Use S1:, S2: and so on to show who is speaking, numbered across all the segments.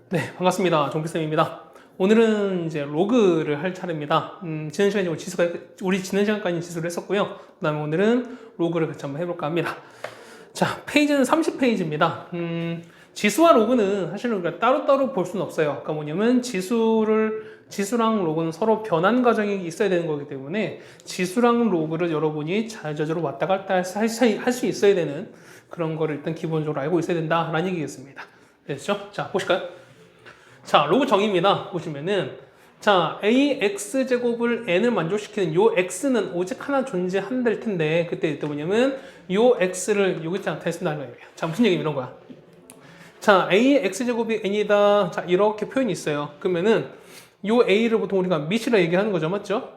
S1: 네, 반갑습니다. 정필쌤입니다. 오늘은 이제 로그를 할 차례입니다. 지난 시간에 우리 지난 시간까지 지수를 했었고요. 그 다음에 오늘은 로그를 같이 한번 해볼까 합니다. 자, 페이지는 30페이지입니다. 지수와 로그는 사실은 우리가 따로따로 볼 수는 없어요. 그러니까 뭐냐면 지수랑 로그는 서로 변환 과정이 있어야 되는 거기 때문에 지수랑 로그를 여러분이 자유자재로 왔다 갔다 할 수 있어야 되는 그런 거를 일단 기본적으로 알고 있어야 된다라는 얘기겠습니다. 됐죠? 자, 보실까요? 자, 로그 정의입니다. 보시면은 자, ax제곱을 n을 만족시키는 요 x는 오직 하나 존재한다일 텐데 그때 뭐냐면 요 x를 여기 있잖아. 됐습니다. 자, 무슨 얘기냐 이런 거야. 자, ax제곱이 n이다. 자, 이렇게 표현이 있어요. 그러면은 요 a를 보통 우리가 밑이라 얘기하는 거죠. 맞죠?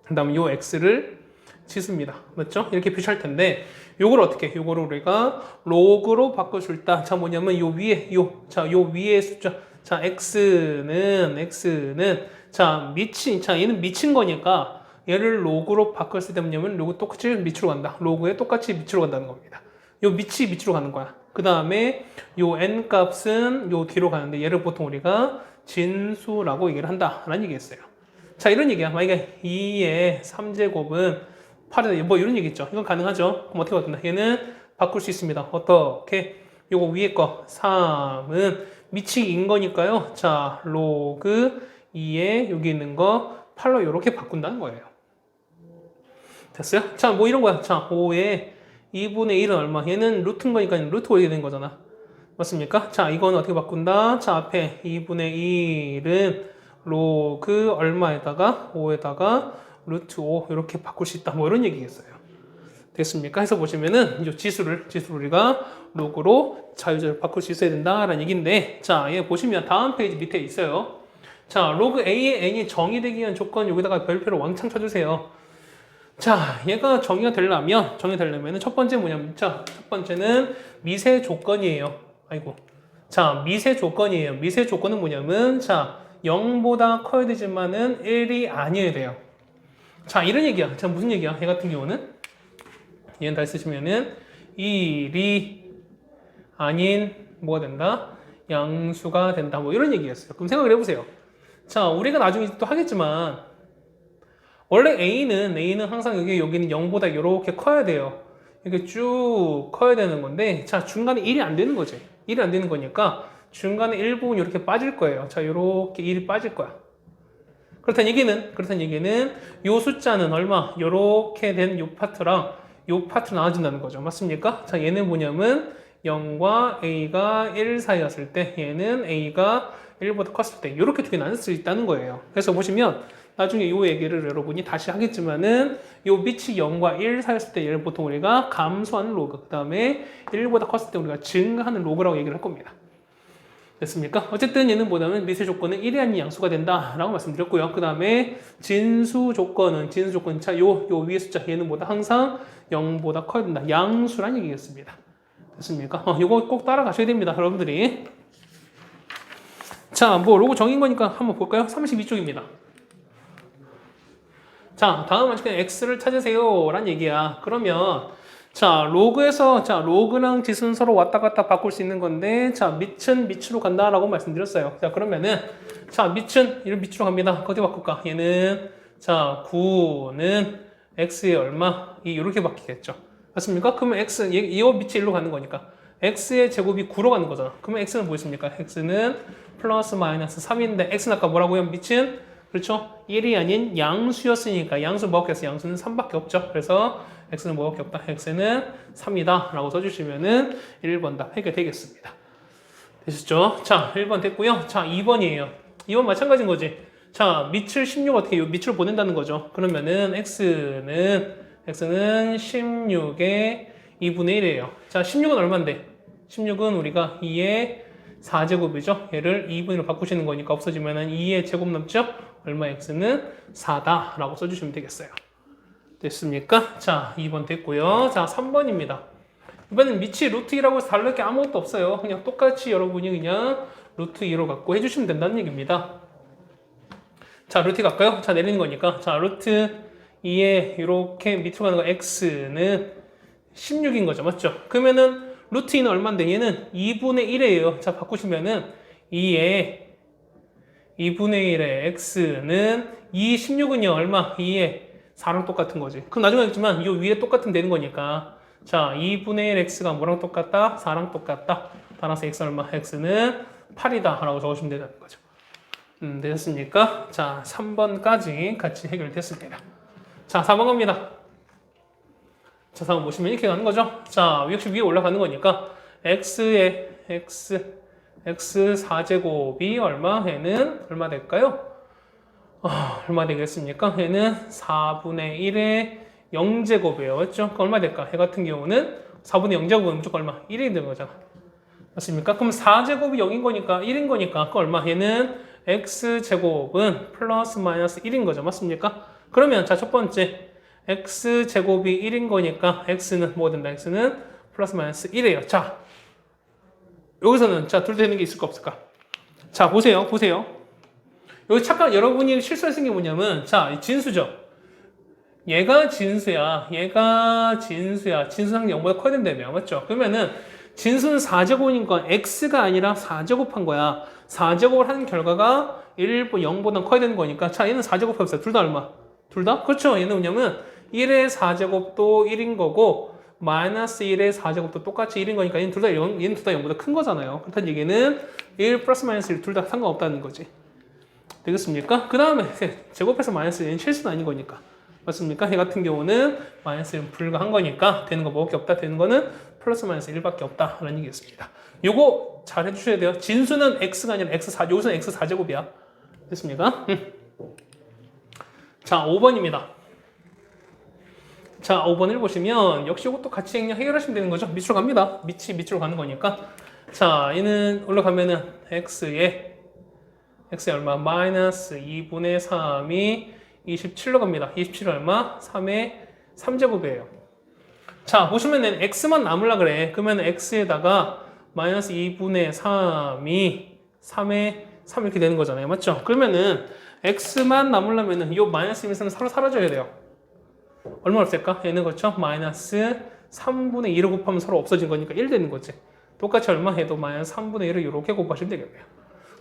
S1: 그 다음에 요 x를 지수입니다. 맞죠? 이렇게 표시할 텐데 요걸 어떻게 해? 요거를 우리가 로그로 바꿔줄 때 자, 뭐냐면 요 위에 숫자 자, x는 자, 얘는 미친 거니까 얘를 로그로 바꿨을 때 뭐냐면 로그 똑같이 밑으로 간다. 로그에 똑같이 밑으로 간다는 겁니다. 요 밑으로 가는 거야. 그 다음에 요 n 값은 요 뒤로 가는데 얘를 보통 우리가 진수라고 얘기를 한다라는 얘기였어요. 자, 이런 얘기야. 만약에 2의 3제곱은 8이다. 뭐 이런 얘기 있죠. 이건 가능하죠. 그럼 어떻게 바꾼다? 얘는 바꿀 수 있습니다. 어떻게? 요거 위에 거 3은 미치인 거니까요. 자, 로그 2에 여기 있는 거 8로 이렇게 바꾼다는 거예요. 됐어요? 자, 뭐 이런 거야. 자, 5에 2분의 1은 얼마? 얘는 루트인 거니까 루트 올리게 된 거잖아. 맞습니까? 자, 이건 어떻게 바꾼다? 자, 앞에 2분의 1은 로그 얼마에다가 5에다가 루트 5 이렇게 바꿀 수 있다. 뭐 이런 얘기겠어요. 됐습니까? 해서 보시면은 이 지수를 우리가 로그로 자유자재로 바꿀 수 있어야 된다라는 얘기인데 자, 얘 보시면 다음 페이지 밑에 있어요. 자, 로그 a의 n이 정의되기 위한 조건 여기다가 별표로 왕창 쳐주세요. 자, 얘가 정의가 되려면은 첫 번째 뭐냐면 자, 첫 번째는 미세 조건이에요. 아이고. 자, 미세 조건이에요. 미세 조건은 뭐냐면 자, 0보다 커야 되지만은 1이 아니어야 돼요. 자, 이런 얘기야. 자, 무슨 얘기야? 얘 같은 경우는 얘는 다 쓰시면은 1이 아닌 뭐가 된다? 양수가 된다. 뭐 이런 얘기였어요. 그럼 생각을 해보세요. 자, 우리가 나중에 또 하겠지만 원래 A는 항상 여기는 0보다 이렇게 커야 돼요. 이렇게 쭉 커야 되는 건데 자, 중간에 1이 안 되는 거지. 1이 안 되는 거니까 중간에 일부분 이렇게 빠질 거예요. 자, 이렇게 1이 빠질 거야. 그렇다는 얘기는 요 숫자는 얼마? 요렇게 된 요 파트랑 요 파트 나눠진다는 거죠. 맞습니까? 자, 얘는 뭐냐면 0과 A가 1 사이였을 때 얘는 A가 1보다 컸을 때 이렇게 두 개 나눌 수 있다는 거예요. 그래서 보시면 나중에 요 얘기를 여러분이 다시 하겠지만은 요 밑이 0과 1 사이였을 때 얘를 보통 우리가 감소하는 로그 그 다음에 1보다 컸을 때 우리가 증가하는 로그라고 얘기를 할 겁니다. 됐습니까? 어쨌든 얘는 뭐냐면 미세 조건은 1이 아닌 양수가 된다라고 말씀드렸고요. 그 다음에 진수 조건은 자, 요 위에 숫자 얘는 뭐다? 항상 0보다 커야 된다. 양수란 얘기겠습니다. 됐습니까? 이거 꼭 따라가셔야 됩니다. 여러분들이. 자, 뭐 로고 정인 거니까 한번 볼까요? 32쪽입니다. 자, 다음 문제는 x를 찾으세요 란 얘기야. 그러면 자, 로그랑 지수는 서로 왔다 갔다 바꿀 수 있는 건데, 자, 밑은 밑으로 간다라고 말씀드렸어요. 자, 그러면은, 자, 이런 밑으로 갑니다. 어디 바꿀까? 얘는, 자, 9는 x의 얼마? 이렇게 바뀌겠죠. 맞습니까? 그러면 이 밑이 일로 가는 거니까. x의 제곱이 9로 가는 거잖아. 그러면 x는 뭐 있습니까? x는 플러스 마이너스 3인데, x는 아까 뭐라고요? 밑은? 그렇죠? 1이 아닌 양수였으니까, 양수 뭐밖에 없어? 양수는 3밖에 없죠. 그래서, x는 뭐밖에 없다. x는 3이다. 라고 써주시면은 1번 답 해결되겠습니다. 되셨죠? 자, 1번 됐고요. 자, 2번이에요. 2번 마찬가지인 거지. 자, 밑을 16 어떻게 요 밑으로 보낸다는 거죠. 그러면은 x는 16의 2분의 1이에요. 자, 16은 얼만데? 16은 우리가 2의 4제곱이죠. 얘를 2분으로 바꾸시는 거니까 없어지면은 2의 제곱 남죠? 얼마 x는 4다. 라고 써주시면 되겠어요. 됐습니까? 자, 2번 됐고요. 자, 3번입니다. 이번엔 밑이 루트 2라고 해서 다를 게 아무것도 없어요. 그냥 똑같이 여러분이 그냥 루트 2로 갖고 해주시면 된다는 얘기입니다. 자, 루트 2 갈까요? 자, 내리는 거니까. 자, 루트 2에 이렇게 밑으로 가는 거 x는 16인 거죠. 맞죠? 그러면은 루트 2는 얼마인데? 얘는 2분의 1이에요. 자, 바꾸시면은 2의 2분의 1의 x는 2, 16은요, 얼마? 2의 4랑 똑같은 거지. 그럼 나중에 알겠지만, 이 위에 똑같으면 되는 거니까. 자, 2분의 1 x가 뭐랑 똑같다? 4랑 똑같다. 따라서 x 얼마? x는 8이다. 라고 적으시면 되는 거죠. 되셨습니까? 자, 3번까지 같이 해결됐습니다. 자, 4번 갑니다. 자, 4번 보시면 이렇게 가는 거죠. 자, 역시 위에 올라가는 거니까, x의 x 4제곱이 얼마? 해는 얼마 될까요? 얼마 되겠습니까? 해는 4분의 1의 0제곱이에요. 맞죠? 그럼 얼마 될까? 해 같은 경우는 4분의 0제곱은 무조건 얼마? 1이 되는 거잖아. 맞습니까? 그럼 4제곱이 0인 거니까 1인 거니까 그 얼마? 얘는 x제곱은 플러스 마이너스 1인 거죠. 맞습니까? 그러면 자, 첫 번째 x제곱이 1인 거니까 x는 뭐가 된다? x는 플러스 마이너스 1이에요. 자, 여기서는 자, 둘 되는 게 있을까 없을까? 자, 보세요. 여기 잠깐 여러분이 실수하신 게 뭐냐면, 자, 진수죠. 얘가 진수야. 진수상 0보다 커야 된다며. 맞죠? 그러면은 진수는 4제곱이니까 x가 아니라 4제곱한 거야. 4제곱을 하는 결과가 0보다 커야 되는 거니까. 자, 얘는 4제곱 해보세요. 둘 다 얼마? 둘 다? 그렇죠. 얘는 뭐냐면 1의 4제곱도 1인 거고 마이너스 1의 4제곱도 똑같이 1인 거니까 얘는 둘 다 0보다 큰 거잖아요. 그렇다는 얘기는 1 플러스 마이너스 1 둘 다 상관없다는 거지. 되겠습니까? 그 다음에 제곱해서 마이너스 1은 실수는 아닌 거니까. 맞습니까? 얘 같은 경우는 마이너스 1은 불가한 거니까 되는 거 뭐밖에 없다. 되는 거는 플러스 마이너스 1밖에 없다. 라는 얘기였습니다. 요거 잘 해주셔야 돼요. 진수는 x가 아니라 x4, 여기서는 x4제곱이야. 됐습니까? 자, 5번입니다. 자, 5번을 보시면 역시 이것도 같이 그냥 해결하시면 되는 거죠. 밑으로 갑니다. 밑으로 가는 거니까. 자, 얘는 올라가면은 x에 얼마? 마이너스 2분의 3이 27로 갑니다. 27은 얼마? 3의 3제곱이에요. 자, 보시면은 x만 남으려 그래. 그러면 x에다가 마이너스 2분의 3이 3의 3 이렇게 되는 거잖아요. 맞죠? 그러면은 x만 남으려면은 이 마이너스 1은 서로 사라져야 돼요. 얼마 없을까? 얘는 그렇죠? 마이너스 3분의 2를 곱하면 서로 없어진 거니까 1 되는 거지. 똑같이 얼마 해도 마이너스 3분의 1을 이렇게 곱하시면 되겠네요.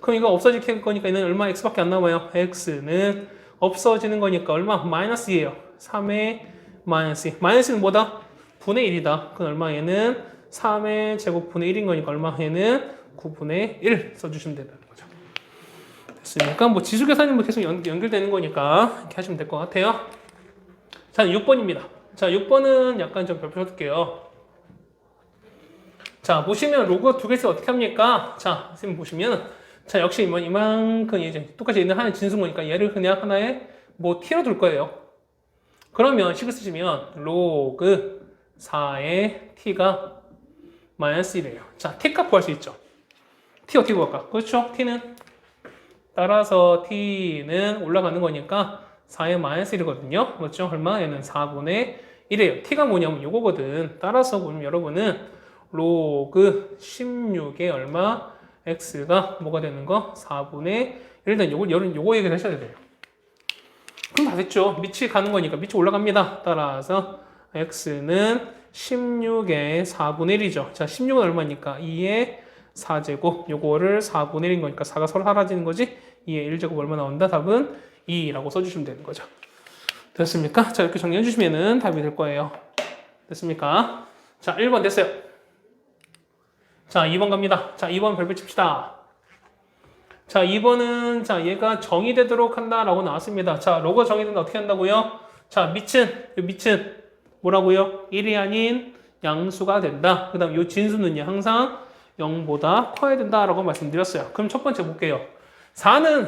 S1: 그럼 이거 없어질 거니까 얘는 얼마? x밖에 안 남아요. x는 없어지는 거니까 얼마? 마이너스 2예요. 3의 마이너스 2. 마이너스는 뭐다? 분의 1이다. 그럼 얼마? 얘는 3의 제곱분의 1인 거니까 얼마? 얘는 9분의 1 써주시면 된다는 거죠. 됐습니까? 뭐 지수계산이 뭐 계속 연결되는 거니까 이렇게 하시면 될 것 같아요. 자, 6번입니다. 자, 6번은 약간 좀 별표 쳐둘게요. 자, 보시면 로그가 두 개씩 어떻게 합니까? 자, 선생님 보시면 자, 역시 이만큼 이제 똑같이 얘는 하나의 진수니까 얘를 그냥 하나의 뭐 t로 둘 거예요. 그러면 식을 쓰시면 로그 4의 t가 마이너스 1이에요. 자, t 값 구할 수 있죠. t 어떻게 구할까? 그렇죠. t는 따라서 t는 올라가는 거니까 4의 마이너스 1이거든요. 맞죠? 얼마? 얘는 4분의 1이에요. t가 뭐냐면 요거거든. 따라서 보면 여러분은 로그 16에 얼마? x가 뭐가 되는 거? 4분의 1은 요거 얘기를 하셔야 돼요. 그럼 다 됐죠. 밑이 가는 거니까 밑이 올라갑니다. 따라서 x는 16의 4분의 1이죠. 자, 16은 얼마니까? 2의 4제곱. 요거를 4분의 1인 거니까 4가 서로 사라지는 거지. 2의 1제곱 얼마 나온다? 답은 2라고 써주시면 되는 거죠. 됐습니까? 자, 이렇게 정리해 주시면은 답이 될 거예요. 됐습니까? 자, 1번 됐어요. 자, 2번 갑니다. 자, 2번 별표 칩시다. 자, 2번은 자, 얘가 정의되도록 한다라고 나왔습니다. 자, 로그가 정의된다 어떻게 한다고요? 자, 밑은 뭐라고요? 1이 아닌 양수가 된다. 그 다음 이 진수는요, 항상 0보다 커야 된다라고 말씀드렸어요. 그럼 첫 번째 볼게요. 4는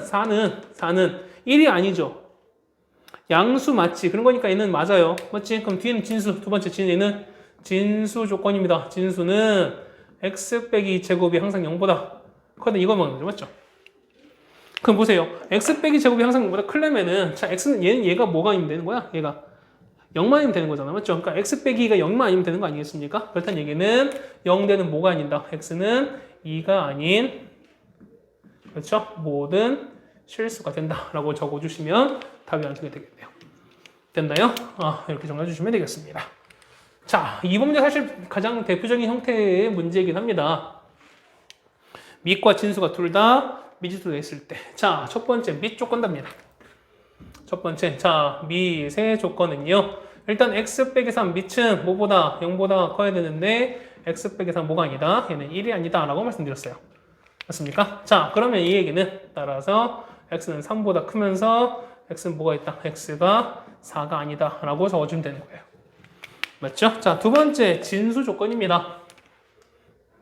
S1: 1이 아니죠. 양수 맞지? 그런 거니까 얘는 맞아요. 맞지? 그럼 뒤에는 진수, 두 번째 얘는 진수 조건입니다. 진수는 x 빼기 제곱이 항상 0보다 커야 이거만 거죠. 맞죠? 그럼 보세요. x 빼기 제곱이 항상 0보다 크려면은 자, x는 얘가 뭐가 아니면 되는 거야? 얘가 0만 아니면 되는 거잖아. 맞죠? 그러니까 x 빼기가 0만 아니면 되는 거 아니겠습니까? 그렇다는 얘기는 0 되는 뭐가 아닌다. x는 2가 아닌 그렇죠? 모든 실수가 된다라고 적어주시면 답이 완성이 되겠네요. 됐나요? 이렇게 정리해주시면 되겠습니다. 자, 2번 문제 사실 가장 대표적인 형태의 문제이긴 합니다. 밑과 진수가 둘 다 미지수가 있을 때. 자, 첫 번째 밑 조건답니다. 첫 번째, 자, 밑의 조건은요. 일단 x 빼기 3 밑은 뭐보다 0보다 커야 되는데 x 빼기 3 뭐가 아니다. 얘는 1이 아니다 라고 말씀드렸어요. 맞습니까? 자, 그러면 이 얘기는 따라서 x는 3보다 크면서 x는 뭐가 있다? x가 4가 아니다 라고 적어주면 되는 거예요. 맞죠? 자, 두 번째 진수 조건입니다.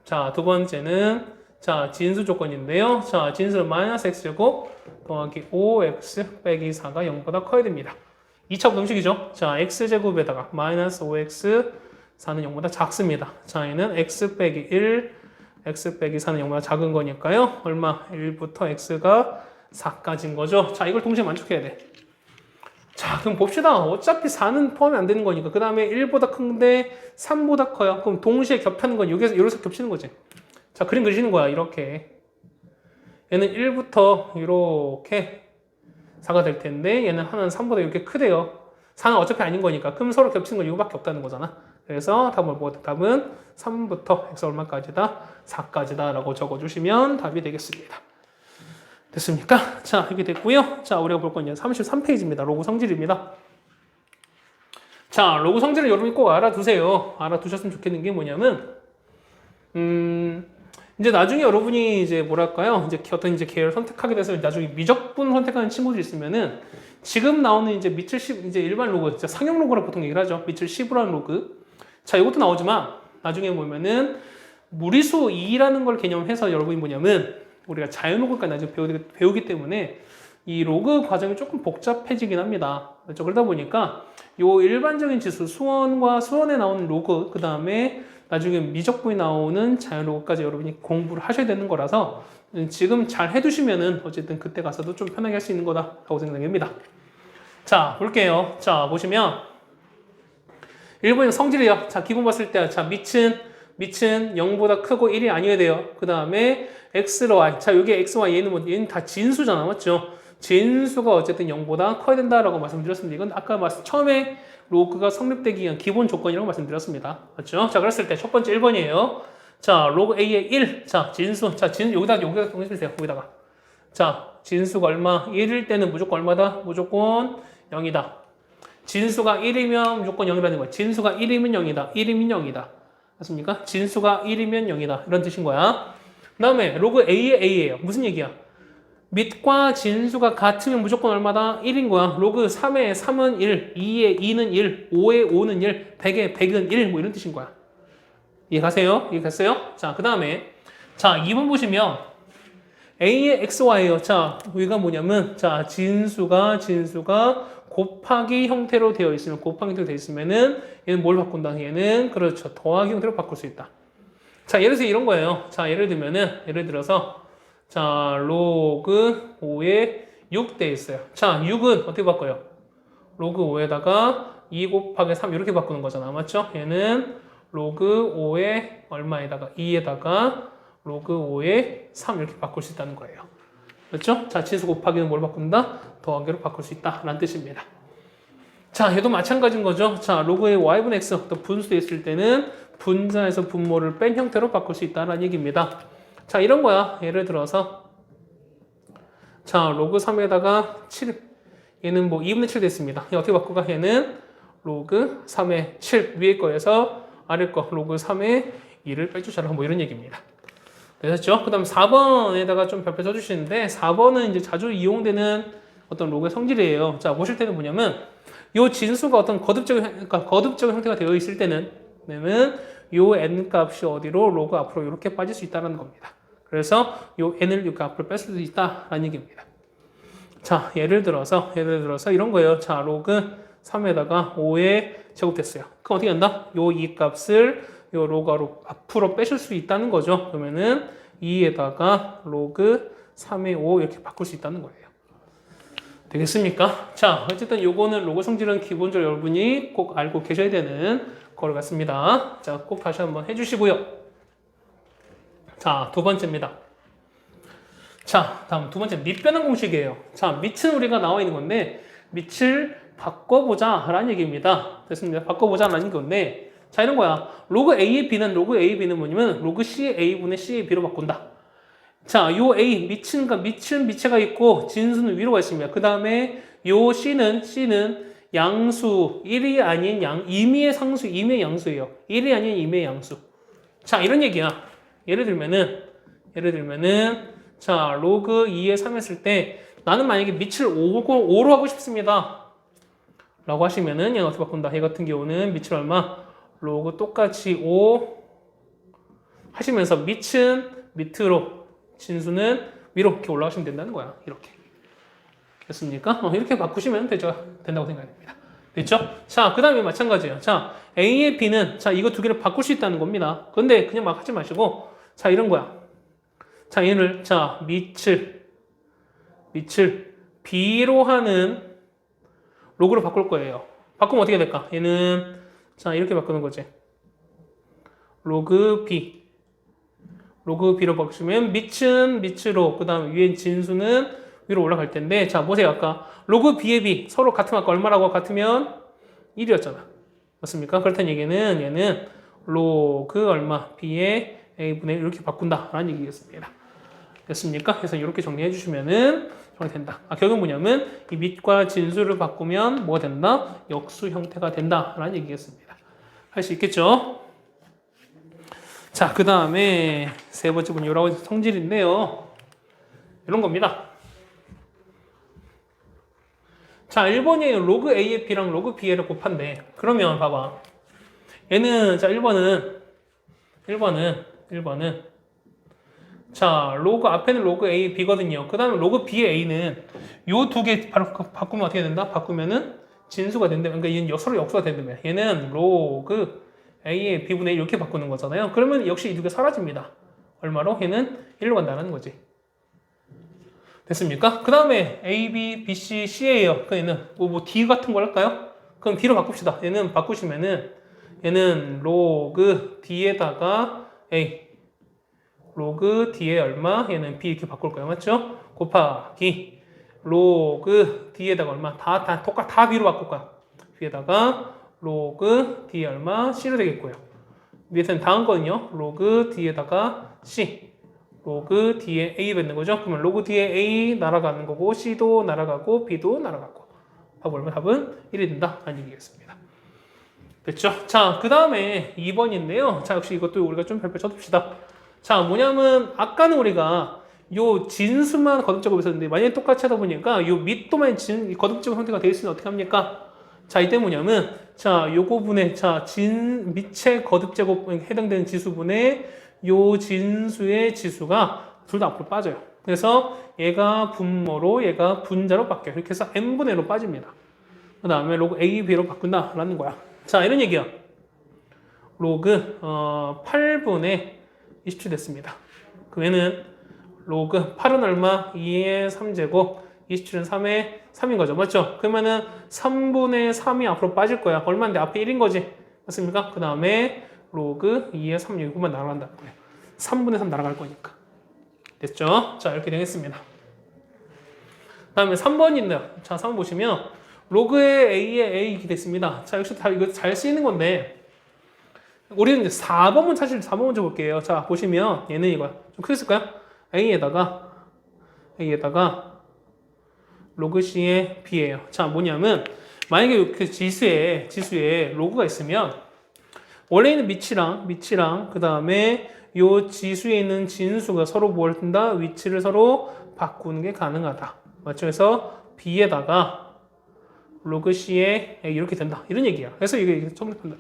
S1: 자, 두 번째는 자, 진수 조건인데요. 자, 진수는 마이너스 x제곱 더하기 5x 빼기 4가 0보다 커야 됩니다. 2차 부등식이죠. 자, x제곱에다가 마이너스 5x 4는 0보다 작습니다. 자, 얘는 x 빼기 1, x 빼기 4는 0보다 작은 거니까요. 얼마? 1부터 x가 4까지인 거죠. 자, 이걸 동시에 만족해야 돼. 자, 그럼 봅시다. 어차피 4는 포함이 안 되는 거니까. 그 다음에 1보다 큰데 3보다 커요. 그럼 동시에 겹하는 건 여기서 겹치는 거지. 자, 그림 그리시는 거야. 이렇게. 얘는 1부터 이렇게 4가 될 텐데 얘는 하나는 3보다 이렇게 크대요. 4는 어차피 아닌 거니까. 그럼 서로 겹치는 건 이거밖에 없다는 거잖아. 그래서 답은 3부터 x 얼마까지다? 4까지다 라고 적어주시면 답이 되겠습니다. 됐습니까? 자, 이렇게 됐고요. 자, 우리가 볼 건 이제 33페이지입니다. 로그 성질입니다. 자, 로그 성질을 여러분이 꼭 알아두세요. 알아두셨으면 좋겠는 게 뭐냐면, 이제 나중에 여러분이 이제 뭐랄까요? 이제 어떤 이제 계열을 선택하게 돼서 나중에 미적분 선택하는 친구들이 있으면은 지금 나오는 이제 밑을 10, 이제 일반 로그, 상용 로그라 보통 얘기를 하죠. 밑을 10으로 로그. 자, 이것도 나오지만 나중에 보면은 무리수 2라는 걸 개념해서 여러분이 뭐냐면 우리가 자연 로그까지 나중에 배우기 때문에 이 로그 과정이 조금 복잡해지긴 합니다. 그렇죠? 그러다 보니까 요 일반적인 지수 수원과 수원에 나오는 로그 그 다음에 나중에 미적분이 나오는 자연 로그까지 여러분이 공부를 하셔야 되는 거라서 지금 잘 해두시면은 어쨌든 그때 가서도 좀 편하게 할 수 있는 거다라고 생각됩니다. 자, 볼게요. 자, 보시면 1번은 성질이요. 자, 기본 봤을 때 자, 밑은 0보다 크고 1이 아니어야 돼요. 그 다음에 x로 y. 자, 여기 x와 얘는 얘는 다 진수잖아. 맞죠? 진수가 어쨌든 0보다 커야 된다라고 말씀드렸습니다. 이건 아까 처음에 로그가 성립되기 위한 기본 조건이라고 말씀드렸습니다. 맞죠? 자, 그랬을 때 첫 번째 1번이에요. 자, 로그 a의 1. 자, 진수. 자, 여기다 동시해주세요. 여기다가. 자, 진수가 얼마? 1일 때는 무조건 얼마다? 무조건 0이다. 진수가 1이면 무조건 0이라는 거야. 진수가 1이면 0이다. 1이면 0이다. 맞습니까? 진수가 1이면 0이다. 이런 뜻인 거야. 그 다음에 로그 a의 a예요. 무슨 얘기야? 밑과 진수가 같으면 무조건 얼마다? 1인 거야. 로그 3의 3은 1, 2의 2는 1, 5의 5는 1, 100의 100은 1, 뭐 이런 뜻인 거야. 이해가세요? 이해갔어요? 자, 그 다음에 자, 2번 보시면 a의 xy예요. 자, 여기가 뭐냐면 자, 진수가 곱하기 형태로 되어 있으면 곱하기 형태로 되어 있으면은 얘는 뭘 바꾼다? 얘는 그렇죠. 더하기 형태로 바꿀 수 있다. 자, 예를 들어서 이런 거예요. 자, 예를 들어서 자, 로그 5에 6 돼 있어요. 자, 6은 어떻게 바꿔요? 로그 5에다가 2 곱하기 3 이렇게 바꾸는 거잖아. 맞죠? 얘는 로그 5에 얼마에다가 2에다가 로그 5에 3 이렇게 바꿀 수 있다는 거예요. 그렇죠? 자, 진수 곱하기는 뭘 바꾼다? 더하기로 바꿀 수 있다. 라는 뜻입니다. 자, 얘도 마찬가지인 거죠. 자, 로그의 y분의 x 어떤 분수에 있을 때는 분자에서 분모를 뺀 형태로 바꿀 수 있다는 얘기입니다. 자, 이런 거야. 예를 들어서 자, 로그 3에다가 7 얘는 뭐 2분의 7 됐습니다. 얘 어떻게 바꾸가? 얘는 로그 3의 7 위에 거에서 아래 거 로그 3의 2를 빼주셔라. 뭐 이런 얘기입니다. 되셨죠? 그 다음 4번에다가 좀 별표 써주시는데 4번은 이제 자주 이용되는 어떤 로그의 성질이에요. 자, 보실 때는 뭐냐면 요 진수가 어떤 거듭적인 형태가 되어 있을 때는 요 n 값이 어디로 로그 앞으로 이렇게 빠질 수 있다는 겁니다. 그래서 요 n을 이렇게 앞으로 뺄 수도 있다라는 얘기입니다. 자, 예를 들어서 이런 거예요. 자, 로그 3에다가 5에 제곱됐어요. 그럼 어떻게 한다? 요 2 값을 요 로그로 앞으로 빼실 수 있다는 거죠. 그러면은 2에다가 로그 3의 5 이렇게 바꿀 수 있다는 거예요. 되겠습니까? 자, 어쨌든 요거는 로그 성질은 기본적으로 여러분이 꼭 알고 계셔야 되는 걸 같습니다. 자, 꼭 다시 한번 해주시고요. 자, 두 번째입니다. 자, 다음 두 번째 밑변환 공식이에요. 자, 밑은 우리가 나와 있는 건데 밑을 바꿔보자 라는 얘기입니다. 됐습니다. 바꿔보자 라는 건데 자, 이런 거야. 로그 A의 B는 뭐냐면 로그 C의 A분의 C의 B로 바꾼다. 자, 요 A, 밑은 밑에가 있고, 진수는 위로가 있습니다. 그 다음에 요 C는 양수, 1이 아닌 임의의 상수, 임의의 양수예요. 1이 아닌 임의의 양수. 자, 이런 얘기야. 예를 들면은, 자, 로그 2에 3 했을 때, 나는 만약에 밑을 5로 하고 싶습니다. 라고 하시면은, 얘가 어떻게 바꾼다? 얘 같은 경우는 밑을 얼마? 로그 똑같이 5 하시면서 밑은 밑으로, 진수는 위로 이렇게 올라가시면 된다는 거야. 이렇게. 됐습니까? 이렇게 바꾸시면 된다고 생각됩니다. 됐죠? 자, 그 다음에 마찬가지예요. 자, A의 B는, 자, 이거 두 개를 바꿀 수 있다는 겁니다. 근데 그냥 막 하지 마시고, 자, 이런 거야. 자, 얘를, 자, 밑을 B로 하는 로그로 바꿀 거예요. 바꾸면 어떻게 될까? 얘는, 자, 이렇게 바꾸는 거지. 로그 B로 바꾸시면 밑은 밑으로, 그 다음 위에 진수는 위로 올라갈 텐데, 자, 보세요. 아까 로그 B의 B 서로 같으면 아까 얼마라고 같으면 1이었잖아. 맞습니까? 그렇다는 얘기는 얘는 로그 얼마 B의 A분의 1 이렇게 바꾼다라는 얘기겠습니다. 됐습니까? 그래서 이렇게 정리해 주시면은 된다. 결국 뭐냐면 이 밑과 진수를 바꾸면 뭐가 된다? 역수 형태가 된다라는 얘기겠습니다. 할 수 있겠죠? 자, 그 다음에 세 번째 분 요라고 성질인데요. 이런 겁니다. 자, 1번이 로그 A의 B랑 로그 B를 곱한대. 그러면 봐봐. 얘는, 자, 1번은 자, 로그 앞에는 로그 A, B거든요. 그 다음에 로그 B의 A는 요 두 개 바꾸면 어떻게 된다? 바꾸면은 진수가 된다. 그러니까 얘는 서로 역수가 된다며. 얘는 로그 A의 B분의 1 이렇게 바꾸는 거잖아요. 그러면 역시 이 두 개 사라집니다. 얼마로? 얘는 1로 간다는 거지. 됐습니까? 그 다음에 A, B, B, C, C예요. 그 얘는 뭐 D 같은 걸 할까요? 그럼 D로 바꿉시다. 얘는 바꾸시면은 얘는 로그 D에다가 A 로그 D에 얼마? 얘는 B 이렇게 바꿀 거예요. 맞죠? 곱하기 로그 D에다가 얼마? 다 B로 바꿀 거야. B에다가 로그 D에 얼마? C로 되겠고요. 위에서는 다음 거는요. 로그 D에다가 C 로그 D에 A 받는 거죠. 그러면 로그 D에 A 날아가는 거고 C도 날아가고 B도 날아가고 답 얼마? 답은 1이 된다. 라는 얘기겠습니다. 됐죠? 자, 그 다음에 2번인데요. 자, 역시 이것도 우리가 좀 별표 쳐둡시다. 자, 뭐냐면 아까는 우리가 요 진수만 거듭제곱 했었는데 만약에 똑같이 하다 보니까 요 밑도만 거듭제곱 형태가 되어 있으면 어떻게 합니까? 자, 이때 뭐냐면 자, 요거 분의 자, 밑의 거듭제곱 해당되는 지수분의 요 진수의 지수가 둘 다 앞으로 빠져요. 그래서 얘가 분모로 얘가 분자로 바뀌어요. 이렇게 해서 n분의 1로 빠집니다. 그 다음에 로그 A, B로 바꾼다라는 거야. 자, 이런 얘기야. 로그 8분의 27 됐습니다. 그 얘는 로그 8은 얼마? 2의 3제곱 27은 3의 3인 거죠. 맞죠? 그러면은 3분의 3이 앞으로 빠질 거야. 얼마인데? 앞에 1인 거지. 맞습니까? 그 다음에 로그 2의 3, 이거만 날아간다는 거예요. 3분의 3 날아갈 거니까. 됐죠? 자, 이렇게 되겠습니다. 그 다음에 3번인데요. 자, 3번 보시면 로그의 A의 A 이렇게 됐습니다. 자, 역시 다 이거 잘 쓰이는 건데 우리는 이제 4번 사실 4번 먼저 볼게요. 자, 보시면 얘는 이거야. 좀 크게 쓸까요? A에다가 로그 C의 B예요. 자, 뭐냐면 만약에 그 지수에 로그가 있으면 원래 있는 밑이랑 그 다음에 요 지수에 있는 진수가 서로 뭘 한다? 위치를 서로 바꾸는 게 가능하다. 맞죠? 그래서 B에다가 로그 C의 A 이렇게 된다. 이런 얘기야. 그래서 이게 정답한다.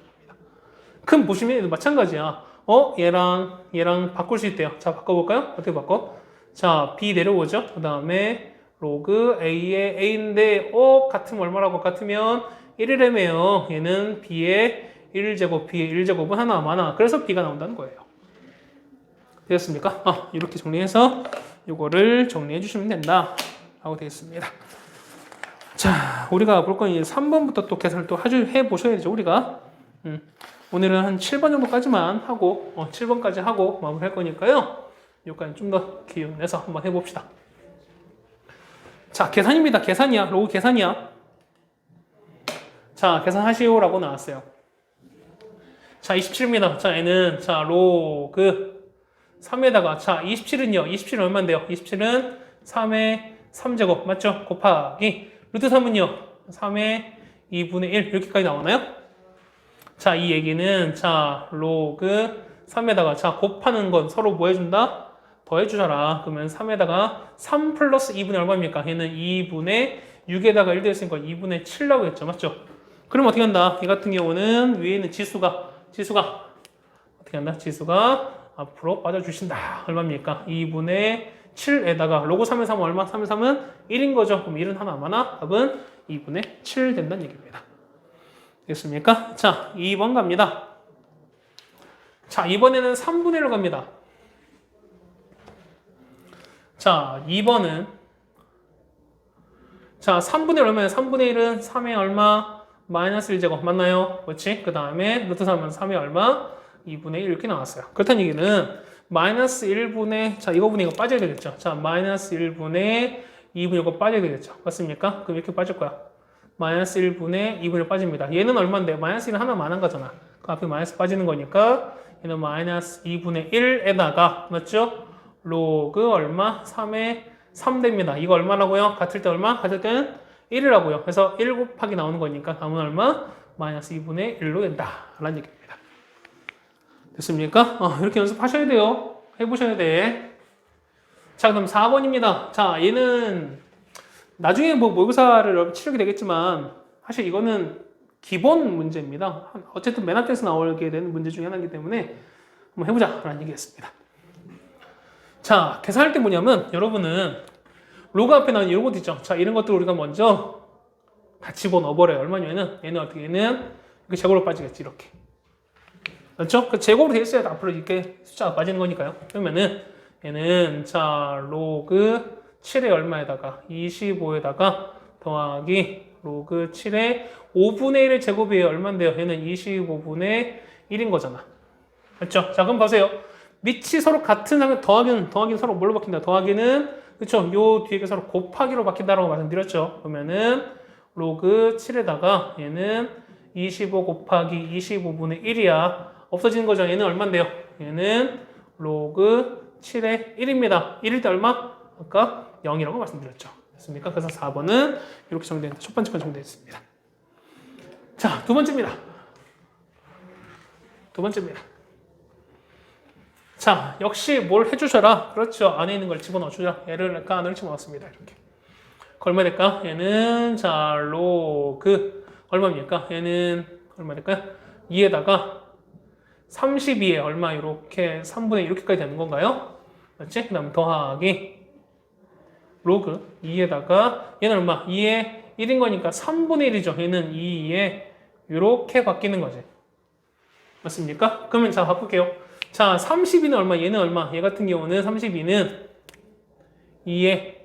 S1: 그럼 보시면 마찬가지야. 얘랑 바꿀 수 있대요. 자, 바꿔볼까요? 어떻게 바꿔? 자, B 내려오죠? 그 다음에 로그 A의 A인데 같으면 얼마라고? 같으면 1이라며요. 얘는 B의 1제곱, B의 1제곱은 하나 많아. 그래서 B가 나온다는 거예요. 되었습니까? 이렇게 정리해서 이거를 정리해 주시면 된다. 라고 되겠습니다. 자, 우리가 볼 건 이제 3번부터 또 계산을 또 해 보셔야죠, 우리가. 오늘은 한 7번 정도까지만 하고 7번까지 하고 마무리할 거니까요. 여기까지 좀 더 기운 내서 한번 해봅시다. 자, 계산입니다. 계산이야. 로그 계산이야. 자, 계산하시오라고 나왔어요. 자, 27입니다. 자, 얘는 자 로그 3에다가 자 27은요. 27은 얼마인데요? 27은 3의 3제곱 맞죠? 곱하기 루트 3은요. 3의 2분의 1 이렇게까지 나오나요? 자, 이 얘기는 자 로그 3에다가 자 곱하는 건 서로 뭐 해준다? 더해주잖아. 그러면 3에다가 3 플러스 2분의 얼마입니까? 얘는 2분의 6에다가 1 되었으니까 2분의 7 나오겠죠. 맞죠? 그럼 어떻게 한다? 이 같은 경우는 위에 있는 지수가 어떻게 한다? 지수가 앞으로 빠져주신다. 얼마입니까? 2분의 7에다가 로그 3의 3은 얼마? 3의 3은 1인 거죠. 그럼 1은 하나 많아? 답은 2분의 7 된다는 얘기입니다. 됐습니까? 자, 2번 갑니다. 자, 이번에는 3분의 1로 갑니다. 자, 2번은 자, 3분의 1 얼마예요? 3분의 1은 3의 얼마? 마이너스 1제곱 맞나요? 그렇지? 그 다음에 루트 3은 3의 얼마? 2분의 1 이렇게 나왔어요. 그렇다는 얘기는 마이너스 1분의 자, 이거분의 이거 빠져야 되겠죠? 자, 마이너스 1분의 2분의 이거 빠져야 되겠죠? 맞습니까? 그럼 이렇게 빠질 거야. 마이너스 1분의 2분의 1 빠집니다. 얘는 얼마인데? 마이너스 1은 하나 많은 거잖아. 그 앞에 마이너스 빠지는 거니까 얘는 마이너스 2분의 1에다가 맞죠? 로그 얼마? 3의 3 됩니다. 이거 얼마라고요? 같을 때 얼마? 같을 때는 1이라고요. 그래서 1 곱하기 나오는 거니까 답은 얼마? 마이너스 2분의 1로 된다. 라는 얘기입니다. 됐습니까? 이렇게 연습하셔야 돼요. 해보셔야 돼. 자, 그럼 4번입니다. 자, 얘는 나중에 뭐 모의고사를 치르게 되겠지만 사실 이거는 기본 문제입니다. 어쨌든 맨 앞에서 나오게 되는 문제 중에 하나이기 때문에 한번 해보자 라는 얘기였습니다. 자, 계산할 때 뭐냐면 여러분은 로그 앞에 나오는 이런 것도 있죠. 자, 이런 것들 우리가 먼저 다 집어넣어버려요. 얼마냐면은 얘는 어떻게 얘는 이렇게 제곱으로 빠지겠지. 이렇게. 그렇죠? 그 제곱으로 돼 있어야 앞으로 이렇게 숫자가 빠지는 거니까요. 그러면은 얘는 자 로그 7의 얼마에다가 25에다가 더하기 로그 7의 5분의 1의 제곱이 얼마인데요? 얘는 25분의 1인 거잖아. 그렇죠? 자, 그럼 보세요. 밑이 서로 같은 상황 더하기는 서로 뭘로 바뀐다? 더하기는 그렇죠? 요 뒤에 서로 곱하기로 바뀐다라고 말씀드렸죠. 그러면은 로그 7에다가 얘는 25 곱하기 25분의 1이야. 없어지는 거죠. 얘는 얼마인데요? 얘는 로그 7의 1입니다. 1일 때 얼마? 아까 0이라고 말씀드렸죠. 됐습니까? 그래서 4번은 이렇게 정리됩니다. 첫 번째 건 정리되어 있습니다. 자, 두 번째입니다. 자, 역시 뭘 해주셔라. 그렇죠. 안에 있는 걸 집어넣어주자. 얘를 아까 안을 집어넣었습니다. 이렇게. 얼마 될까? 얘는 자 로그 얼마입니까? 얘는 얼마 될까요? 2에다가 32에 얼마 이렇게 3분의 1 이렇게까지 되는 건가요? 맞지? 그 다음 더하기 로그 2에다가 얘는 얼마? 2에 1인 거니까 3분의 1이죠. 얘는 2에 이렇게 바뀌는 거지. 맞습니까? 그러면 자 바꿀게요. 자 32는 얼마? 얘는 얼마? 얘 같은 경우는 32는 2에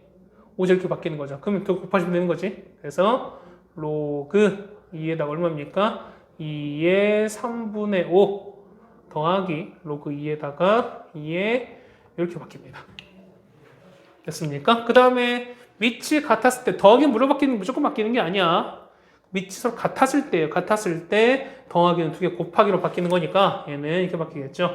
S1: 5죠. 이렇게 바뀌는 거죠. 그러면 또 곱하시면 되는 거지. 그래서 로그 2에다가 얼마입니까? 2의 3분의 5 더하기 로그 2에다가 2에 이렇게 바뀝니다. 됐습니까? 그 다음에 밑이 같았을 때 더하기 무조건 바뀌는 게 아니야. 밑이 서로 같았을 때예요. 같았을 때 더하기는 두 개 곱하기로 바뀌는 거니까 얘는 이렇게 바뀌겠죠.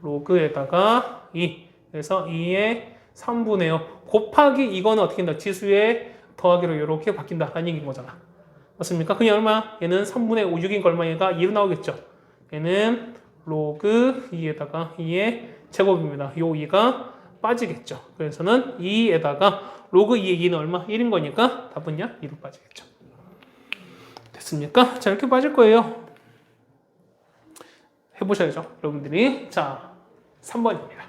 S1: 로그에다가 2 그래서 2의 3분의 5 곱하기 이거는 어떻게 된다? 지수의 더하기로 이렇게 바뀐다라는 얘기인 거잖아. 맞습니까? 그게 얼마? 얘는 3분의 5, 6인 거 얼마? 얘가 2로 나오겠죠. 얘는 로그 2에다가 2의 제곱입니다. 요 2가 빠지겠죠. 그래서는 2에다가 로그 2의 2는 얼마? 1인 거니까 답은요? 2로 빠지겠죠. 됐습니까? 자, 이렇게 빠질 거예요. 해보셔야죠. 여러분들이. 자, 3번입니다.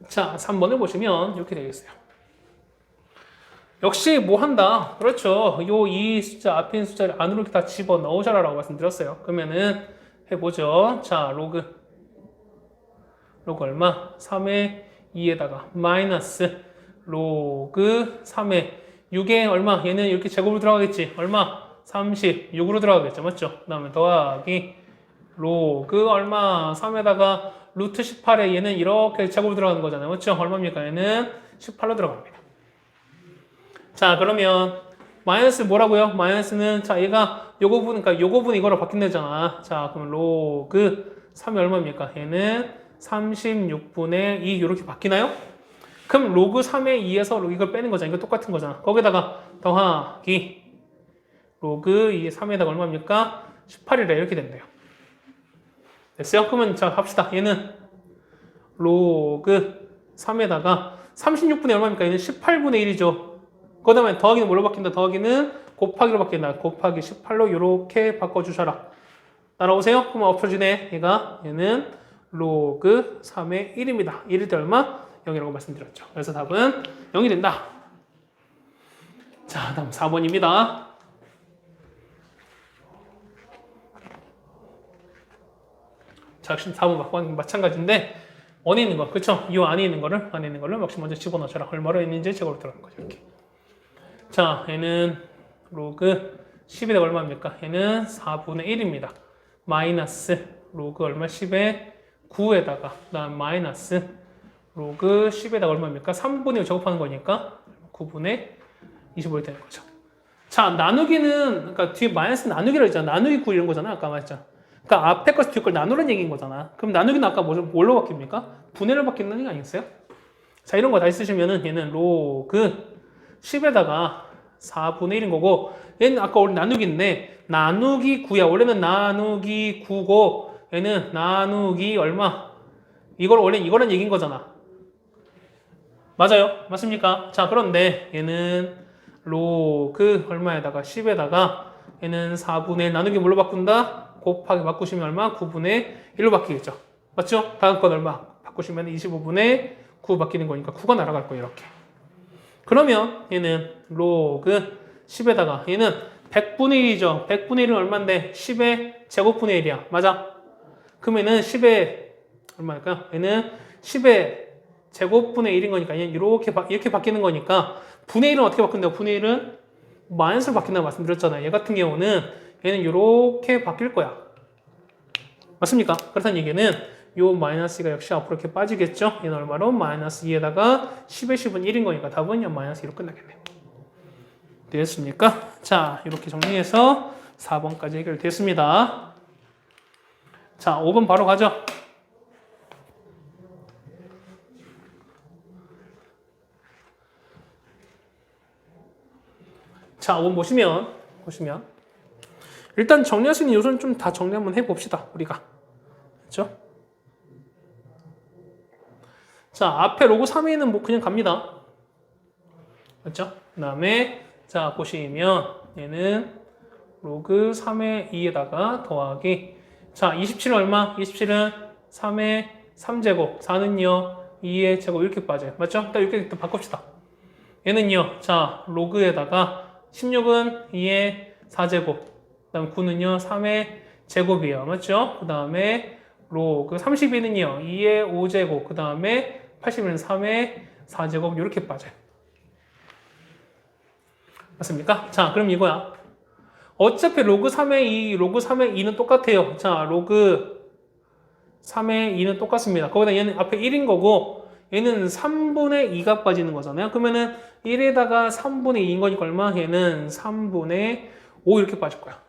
S1: 자, 3번을 보시면 이렇게 되겠어요. 역시 뭐 한다? 그렇죠. 요 이 숫자 앞에 있는 숫자를 안으로 이렇게 다 집어 넣으셔라라고 말씀드렸어요. 그러면은 해보죠. 자, 로그 얼마? 3의 2에다가 마이너스 로그 3의 6에 얼마? 얘는 이렇게 제곱으로 들어가겠지. 얼마? 36으로 들어가겠죠. 맞죠? 그 다음에 더하기 로그 얼마? 3에다가 루트 18에 얘는 이렇게 제곱으로 들어가는 거잖아요. 맞죠? 얼마입니까? 얘는 18로 들어갑니다. 자, 그러면 마이너스 뭐라고요? 마이너스는 자 얘가 요거 부분 그러니까 요거 부분 이거로 바뀐다잖아. 자, 그럼 로그 3이 얼마입니까? 얘는 36분의 2 이렇게 바뀌나요? 그럼 로그 3의 2에서 이걸 빼는 거잖아. 이거 똑같은 거잖아. 거기다가 더하기 로그 2의 3에다가 얼마입니까? 18이래 이렇게 된대요. 됐어요? 그러면 자 합시다. 얘는 로그 3에다가 36분의 얼마입니까? 얘는 18분의 1이죠. 그 다음에 더하기는 뭘로 바뀐다? 더하기는 곱하기로 바뀐다. 곱하기 18로 이렇게 바꿔주셔라. 따라오세요? 그러면 엎쳐지네. 얘는 로그 3의 1입니다. 1일 때 얼마? 0이라고 말씀드렸죠. 그래서 답은 0이 된다. 자, 다음 4번입니다. 자, 4번 마찬가지인데 원에 있는 거, 그쵸? 이 안에 있는 거를 역시 먼저 집어넣어줘라. 얼마로 있는지 제거로 들어가는 거죠. 이렇게. 자, 얘는 로그 10에다가 얼마입니까? 얘는 4분의 1입니다. 마이너스 로그 얼마? 10에 9에다가 그다음 마이너스 로그 10에다가 얼마입니까? 3분의 1 작업하는 거니까 9분의 25이 되는 거죠. 자, 나누기는 그러니까 뒤에 마이너스 나누기라고 했잖아. 나누기 9 이런 거잖아. 아까 말했잖아. 그러니까 앞에 것과 뒤에 걸 나누라는 얘기인 거잖아. 그럼 나누기는 아까 뭘로 바뀝니까? 분해를 바뀐다는 게 아니겠어요? 자, 이런 거 다 있으시면은 얘는 로그 10에다가 4분의 1인 거고 얘는 아까 원래 나누기인데 나누기 9야. 원래는 나누기 9고 얘는 나누기 얼마? 이걸 원래 이거란 얘기인 거잖아. 맞아요? 맞습니까? 자, 그런데 얘는 로그 얼마에다가 10에다가 얘는 4분의 1 나누기 뭘로 바꾼다? 곱하기 바꾸시면 얼마? 9분의 1로 바뀌겠죠. 맞죠? 다음 건 얼마? 바꾸시면 25분의 9 바뀌는 거니까 9가 날아갈 거예요. 이렇게. 그러면 얘는 로그 10에다가 얘는 100분의 1이죠. 100분의 1은 얼마인데? 10의 제곱분의 1이야. 맞아? 그러면은 10의 얼마일까요? 얘는 10의 제곱분의 1인 거니까 얘는 이렇게 바뀌는 거니까 분의 1은 어떻게 바꾼다고? 분의 1은 마이너스로 바뀐다고 말씀드렸잖아요. 얘 같은 경우는 얘는 이렇게 바뀔 거야. 맞습니까? 그렇다는 얘기는 요 마이너스가 역시 앞으로 이렇게 빠지겠죠? 얘는 얼마로? 마이너스 2에다가 10의 10은 1인 거니까 답은 마이너스 2로 끝나겠네요. 되었습니까? 자, 이렇게 정리해서 4번까지 해결됐습니다. 자, 5번 바로 가죠. 자, 5번 보시면 일단 정리할 수 있는 요소는 좀 다 정리 한번 해봅시다. 우리가. 그렇죠? 자, 앞에 로그 3에는 뭐 그냥 갑니다. 맞죠? 그 다음에 자, 보시면 얘는 로그 3의 2에다가 더하기 자, 27은 얼마? 27은 3의 3제곱 4는요 2의 제곱 이렇게 빠져요. 맞죠? 일단 이렇게 또 바꿉시다. 얘는요. 자, 로그에다가 16은 2의 4제곱 그 다음 9는요 3의 제곱이에요. 맞죠? 그 다음에 로그 32는요 2의 5제곱 그 다음에 80은 3의 4제곱 이렇게 빠져요. 맞습니까? 자, 그럼 이거야. 어차피 로그 3의 2, 로그 3의 2는 똑같아요. 자, 로그 3의 2는 똑같습니다. 거기다 얘는 앞에 1인 거고 얘는 3분의 2가 빠지는 거잖아요. 그러면은 1에다가 3분의 2인 거니까 얼마? 얘는 3분의 5 이렇게 빠질 거야.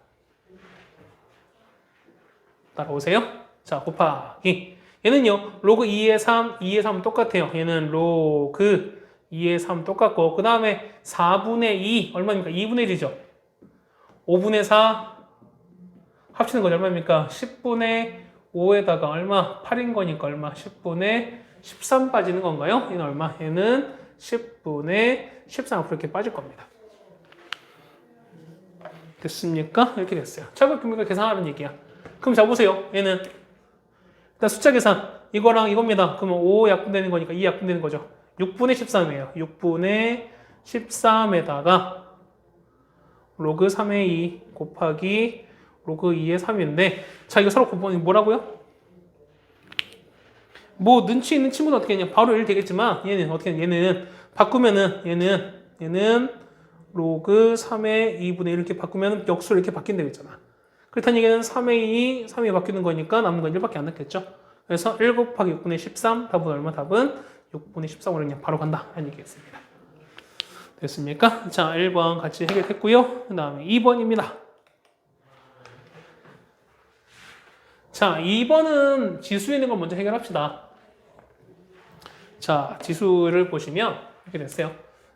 S1: 따라오세요. 자, 곱하기. 얘는요, 로그 2의 3, 2의 3 똑같아요. 얘는 로그 2의 3 똑같고, 그 다음에 4분의 2, 얼마입니까? 2분의 1이죠. 5분의 4, 합치는 거죠. 얼마입니까? 10분의 5에다가 얼마? 8인 거니까 얼마? 10분의 13 빠지는 건가요? 얘는 얼마? 얘는 10분의 13 앞으로 이렇게 빠질 겁니다. 됐습니까? 이렇게 됐어요. 차별규모가 계산하는 얘기야. 그럼 자 보세요. 얘는 일단 숫자 계산 이거랑 이겁니다. 그러면 5 약분되는 거니까 2 약분되는 거죠. 6분의 13이에요. 6분의 13에다가 로그 3의 2 곱하기 로그 2의 3인데 자 이거 서로 곱하면 뭐라고요? 뭐 눈치 있는 친구는 어떻게 했냐? 바로 1 되겠지만 얘는 어떻게 했냐? 얘는 바꾸면은 얘는 로그 3의 2분의 1 이렇게 바꾸면 역수로 이렇게 바뀐다고 했잖아. 그렇다는 얘기는 3의 2, 3이 바뀌는 거니까 남은 건 1밖에 안 남겠죠. 그래서 1 곱하기 6분의 13 답은 얼마? 답은 6분의 13으로 그냥 바로 간다. 라는 얘기겠습니다. 됐습니까? 자, 1번 같이 해결했고요. 그 다음에 2번입니다. 자, 2번은 지수에 있는 걸 먼저 해결합시다. 자, 지수를 보시면 이렇게 됐어요.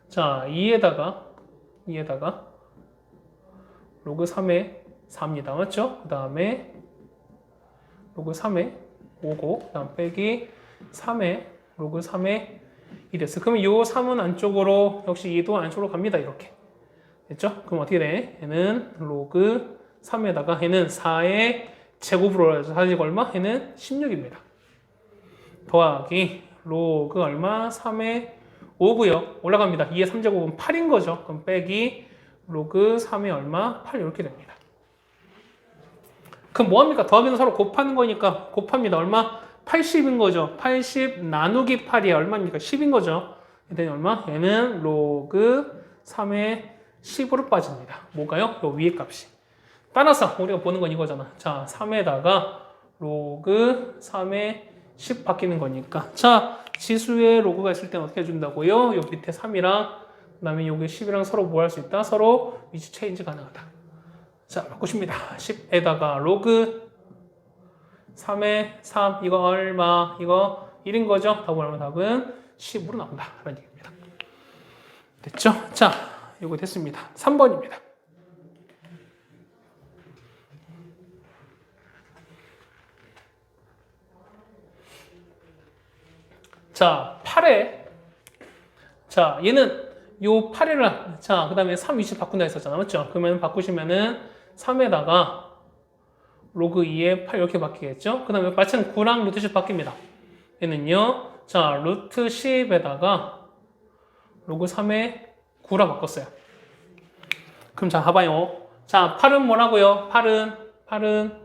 S1: 자, 2에다가 로그 3에 4입니다. 맞죠? 그 다음에 로그 3에 5고 그 다음 빼기 3에 로그 3에 2 됐어. 그러면 요 3은 안쪽으로 역시 2도 안쪽으로 갑니다. 이렇게. 됐죠? 그럼 어떻게 돼? 얘는 로그 3에다가 얘는 4의 제곱으로 해서 사실 얼마? 얘는 16입니다. 더하기 로그 얼마? 3의 5고요. 올라갑니다. 2의 3제곱은 8인 거죠. 그럼 빼기 로그 3의 얼마? 8 이렇게 됩니다. 그럼 뭐합니까? 더하기는 서로 곱하는 거니까 곱합니다. 얼마? 80인 거죠. 80 나누기 8이 얼마입니까? 10인 거죠. 얘는 얼마? 얘는 로그 3의 10으로 빠집니다. 뭐가요? 요 위에 값이. 따라서 우리가 보는 건 이거잖아. 자, 3에다가 로그 3의 10 바뀌는 거니까. 자, 지수에 로그가 있을 때는 어떻게 해준다고요? 요 밑에 3이랑 그 다음에 여기 10이랑 서로 뭐 할 수 있다? 서로 위치 체인지 가능하다. 자, 바꾸십니다. 10에다가 로그 3에 3 이거 얼마? 이거 1인 거죠? 답은 얼마? 답은 10으로 나온다. 라는 얘기입니다. 됐죠? 자, 이거 됐습니다. 3번입니다. 자, 8에 자, 얘는 요 8이랑 자, 그 다음에 3 위치 바꾼다 했었잖아. 맞죠? 그러면 바꾸시면은 3에다가 로그 2에 8 이렇게 바뀌겠죠? 그 다음에 마찬가지 9랑 루트 10 바뀝니다. 얘는요. 자, 루트 10에다가 로그 3에 9라 바꿨어요. 그럼 자, 봐봐요. 자, 8은 뭐라고요? 8은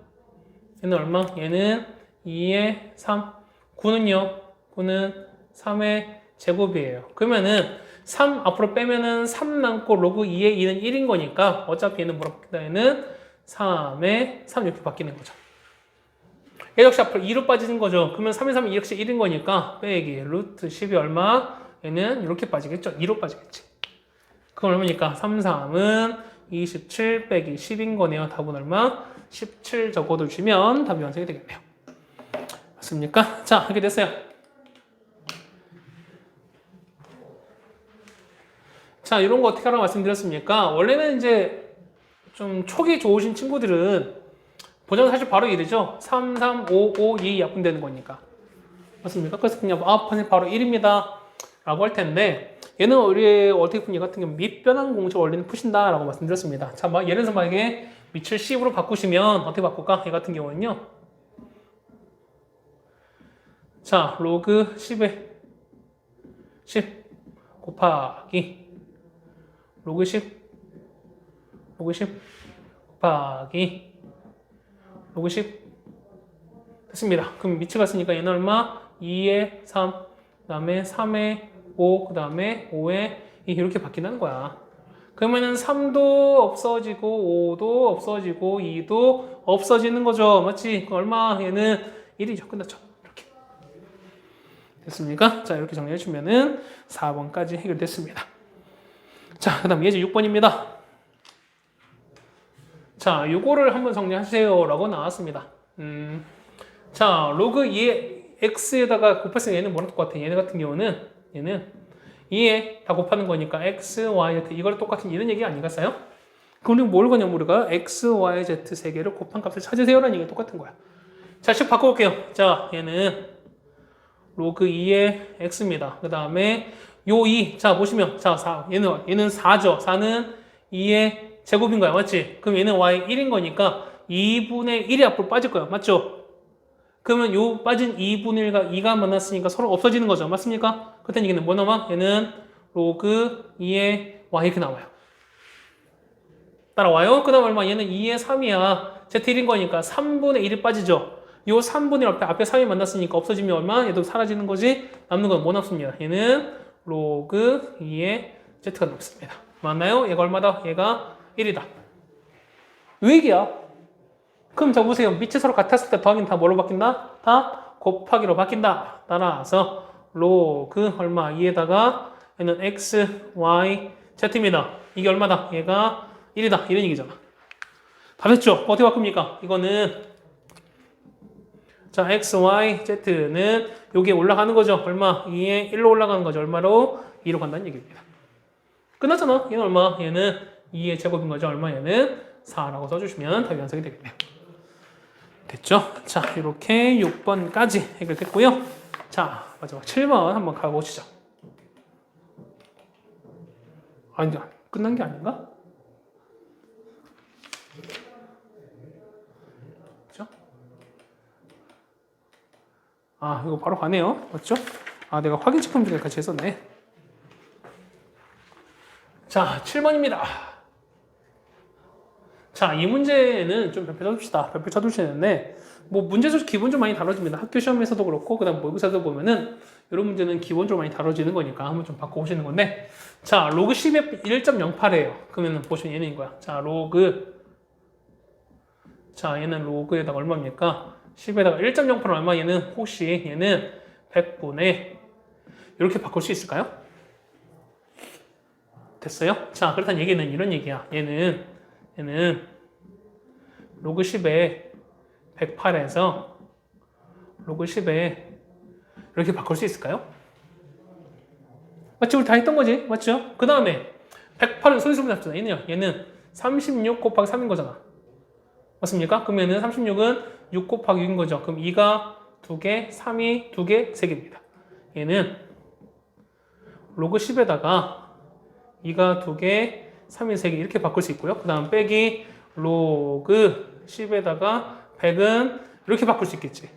S1: 얘는 얼마? 얘는 2에 3. 9는요? 9는 3의 제곱이에요. 그러면은 3 앞으로 빼면은 3 남고 로그 2의 2는 1인 거니까 어차피 얘는 뭐라 바뀐다? 얘는 3에 3 이렇게 바뀌는 거죠. 얘 역시 앞으로 2로 빠지는 거죠. 그러면 3에 3이 역시 1인 거니까 빼기 루트 10이 얼마? 얘는 이렇게 빠지겠죠. 2로 빠지겠지. 그건 얼마니까? 3, 3은 27 빼기 10인 거네요. 답은 얼마? 17 적어두시면 답이 완성이 되겠네요. 맞습니까? 자, 이렇게 됐어요. 자, 이런 거 어떻게 하라고 말씀드렸습니까? 원래는 이제 좀 촉이 좋으신 친구들은 보자면 사실 바로 이르죠. 3, 3, 5, 5, 2 약분되는 거니까. 맞습니까? 그래서 그냥 선생님 바로 1입니다. 라고 할 텐데 얘는 우리 어떻게 푸니 같은 경우 밑변환 공식 원리는 푸신다 라고 말씀드렸습니다. 자, 예를 들어서 만약에 밑을 10으로 바꾸시면 어떻게 바꿀까? 얘 같은 경우는요. 자, 로그 10에 10 곱하기 로그 10 곱하기 로그 10 됐습니다. 그럼 밑이 갔으니까 얘는 얼마? 2에 3 그 다음에 3에 5 그 다음에 5에 2 이렇게 바뀐다는 거야. 그러면은 3도 없어지고 5도 없어지고 2도 없어지는 거죠. 맞지? 얼마? 얘는 1이죠. 끝났죠. 이렇게 됐습니까? 자, 이렇게 정리해 주면은 4번까지 해결됐습니다. 자, 그 다음 예제 6번입니다. 자, 요거를 한번 정리하세요 라고 나왔습니다. 자, 로그 2의 x에다가 곱했으면 얘는 뭐랑 똑같아? 얘네 같은 경우는 얘는 2에 다 곱하는 거니까 x, y, z 이거랑 똑같은 이런 얘기 아니겠어요? 그럼 우리가 뭘 거냐면 우리가 x, y, z 세 개를 곱한 값을 찾으세요라는 얘기가 똑같은 거야. 자, 식 바꿔볼게요. 자, 얘는 로그 2의 x입니다. 그 다음에 요 2, 자 보시면 자 4, 얘는 4죠. 4는 2의 제곱인 거야. 맞지? 그럼 얘는 y 1인 거니까 2분의 1이 앞으로 빠질 거야. 맞죠? 그러면 요 빠진 2분의 1과 2가 만났으니까 서로 없어지는 거죠. 맞습니까? 그때 얘기는 뭐 나와? 얘는 로그 2의 y 이렇게 나와요. 따라와요? 그 다음 얼마? 얘는 2의 3이야. z1인 거니까 3분의 1이 빠지죠. 요 3분의 1 앞에 3이 만났으니까 없어지면 얼마? 얘도 사라지는 거지. 남는 건 뭐 남습니다. 얘는 로그 2의 z가 남습니다. 맞나요? 얘가 얼마다? 얘가 1이다. 왜 얘기야? 그럼 자 보세요. 밑이 서로 같았을 때 더하기는 다 뭘로 바뀐다? 다 곱하기로 바뀐다. 따라서 로그 얼마? 2에다가 얘는 x, y, z입니다. 이게 얼마다? 얘가 1이다. 이런 얘기잖아. 다 됐죠? 어떻게 바꿉니까? 이거는 자, x, y, z는 여기에 올라가는 거죠. 얼마? 2에 1로 올라가는 거죠. 얼마로? 2로 간다는 얘기입니다. 끝났잖아. 얘는 얼마? 얘는 2의 제곱인 거죠. 얼마? 얘는 4라고 써주시면 답이 완성이 되겠네요. 됐죠? 자, 이렇게 6번까지 해결됐고요. 자, 마지막 7번 한번 가보시죠. 아니, 끝난 게 아닌가? 그죠? 아, 이거 바로 가네요. 맞죠? 아, 내가 확인 체크함 중에 같이 했었네. 자, 7번입니다. 자, 이 문제는 좀 별표 쳐줍시다. 별표 쳐주셔야 되는데, 뭐, 문제수 기본 좀 많이 다뤄집니다. 학교 시험에서도 그렇고, 그 다음 모의고사에서 보면은, 이런 문제는 기본적으로 많이 다뤄지는 거니까 한번 좀 바꿔보시는 건데, 자, 로그 10에 1.08이에요. 그러면 보시면 얘는 거야. 자, 자, 얘는 로그에다가 얼마입니까? 10에다가 1.08은 얼마? 얘는 혹시 얘는 100분의, 이렇게 바꿀 수 있을까요? 됐어요? 자, 그렇다는 얘기는 이런 얘기야. 얘는 로그 10에 108에서 로그 10에 이렇게 바꿀 수 있을까요? 맞죠? 우리 다 했던 거지? 맞죠? 그 다음에 108은 소리소리 잡잖아. 얘는 36 곱하기 3인 거잖아. 맞습니까? 그러면 얘는 36은 6 곱하기 6인 거죠. 그럼 2가 2개, 3이 2개, 3개입니다. 얘는 로그 10에다가 2가 2개, 3이 3개 이렇게 바꿀 수 있고요. 그 다음 빼기 로그 10에다가 100은 이렇게 바꿀 수 있겠지.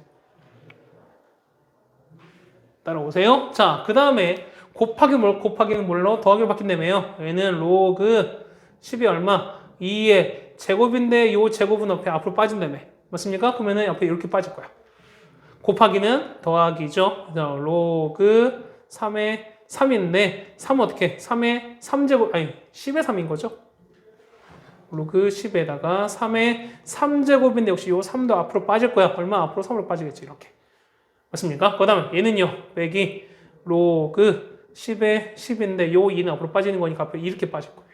S1: 따라오세요. 자, 그 다음에 곱하기는 뭘로? 더하기로 바뀐다며요. 얘는 로그 10이 얼마? 2의 제곱인데 요 제곱은 옆에 앞으로 빠진다며. 맞습니까? 그러면은 옆에 이렇게 빠질 거야. 곱하기는 더하기죠. 로그 3의 3인데 3은 어떻게? 3의 3제곱, 아니 10의 3인 거죠. 로그 10에다가 3의 3제곱인데 역시 요 3도 앞으로 빠질 거야. 얼마 앞으로 3으로 빠지겠지. 이렇게. 맞습니까? 그 다음에 얘는요. 빼기 로그 10의 10인데 요 2는 앞으로 빠지는 거니까 앞에 이렇게 빠질 거예요.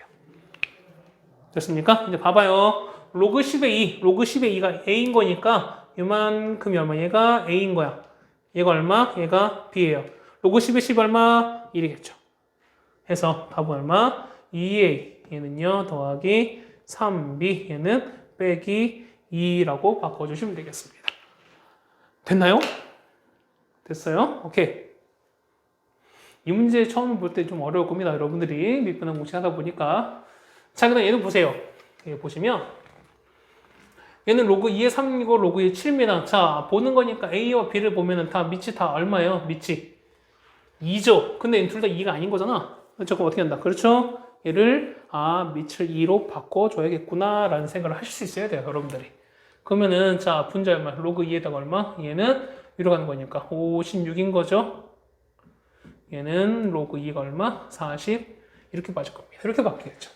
S1: 됐습니까? 이제 봐봐요. 로그 10의 2, 로그 10의 2가 A인 거니까 이만큼이 얼마? 얘가 A인 거야. 얘가 얼마? 얘가 B예요. 로그 10의 10 얼마? 1이겠죠. 해서 답은 얼마? 2A. 얘는요. 더하기 3B. 얘는 빼기 2라고 바꿔주시면 되겠습니다. 됐나요? 됐어요? 오케이. 이 문제 처음 볼 때 좀 어려울 겁니다. 여러분들이 밑변환 공식하다 보니까. 자, 그다음 얘는 보세요. 여기 보시면 얘는 로그 2의 3이고 로그 2의 7입니다. 자, 보는 거니까 A와 B를 보면은 다 밑이 다 얼마예요? 밑이 2죠. 근데 얘는 둘 다 2가 아닌 거잖아. 그렇죠? 그럼 어떻게 한다? 그렇죠? 얘를 밑을 2로 바꿔줘야겠구나 라는 생각을 하실 수 있어야 돼요. 여러분들이. 그러면은 자, 분자 얼마? 로그 2에다가 얼마? 얘는 위로 가는 거니까 56인 거죠. 얘는 로그 2가 얼마? 40 이렇게 빠질 겁니다. 이렇게 바뀌겠죠.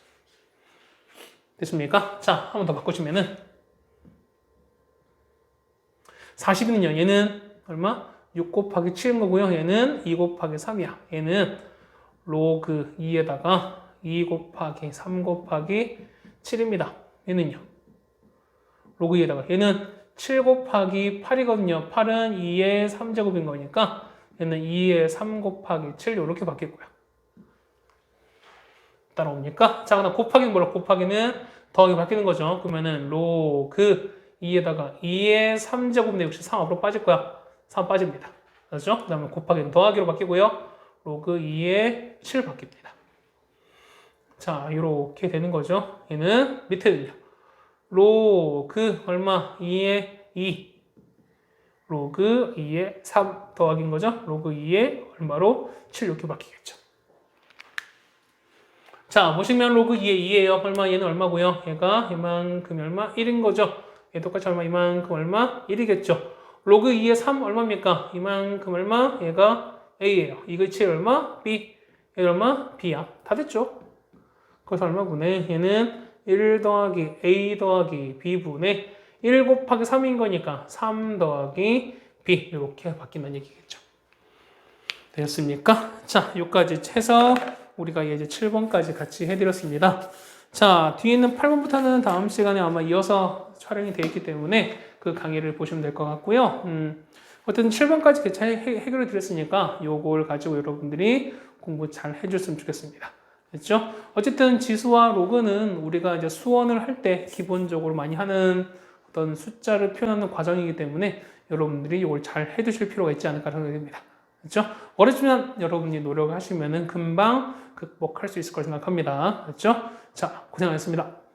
S1: 됐습니까? 자, 한 번 더 바꾸시면은 40이는요. 얘는 얼마? 6 곱하기 7인 거고요. 얘는 2 곱하기 3이야. 얘는 로그 2에다가 2 곱하기 3 곱하기 7입니다. 얘는요. 로그 2에다가 얘는 7 곱하기 8이거든요. 8은 2의 3제곱인 거니까 얘는 2의 3 곱하기 7 이렇게 바뀔 거야. 따라옵니까? 자, 그다음 곱하기는 뭐라? 곱하기는 더하기 바뀌는 거죠. 그러면은 로그 2에다가 2의 3제곱인데 역시 3 앞으로 빠질 거야. 3 빠집니다. 그렇죠? 그 다음에 곱하기는 더하기로 바뀌고요. 로그 2의 7 바뀝니다. 자, 이렇게 되는 거죠. 얘는 밑에는요. 로그 얼마? 2의 2. 로그 2의 3 더하기인 거죠. 로그 2의 얼마로? 7 이렇게 바뀌겠죠. 자, 보시면 로그 2의 2예요. 얼마? 얘는 얼마고요? 얘가 이만큼 얼마? 1인 거죠. 얘 똑같이 얼마? 이만큼 얼마? 1이겠죠. 로그 2의 3 얼마입니까? 이만큼 얼마? 얘가 A예요. 이거 7 얼마? B. 얘 얼마? B야. 다 됐죠? 그래서 얼마분의 얘는 1 더하기 A 더하기 B분의 1 곱하기 3인 거니까 3 더하기 B 이렇게 바뀐다는 얘기겠죠. 되셨습니까? 자, 여기까지 해서 우리가 이제 7번까지 같이 해드렸습니다. 자, 뒤에 있는 8번부터는 다음 시간에 아마 이어서 촬영이 되어 있기 때문에 그 강의를 보시면 될 것 같고요. 어쨌든 7번까지 잘 해결해 드렸으니까 요걸 가지고 여러분들이 공부 잘 해줬으면 좋겠습니다. 됐죠? 어쨌든 지수와 로그는 우리가 이제 수원을 할 때 기본적으로 많이 하는 어떤 숫자를 표현하는 과정이기 때문에 여러분들이 이걸 잘 해두실 필요가 있지 않을까 생각이 듭니다. 그렇죠? 어렵지만 여러분이 노력하시면은 금방 극복할 수 있을 거라 생각합니다. 그렇죠? 자, 고생하셨습니다.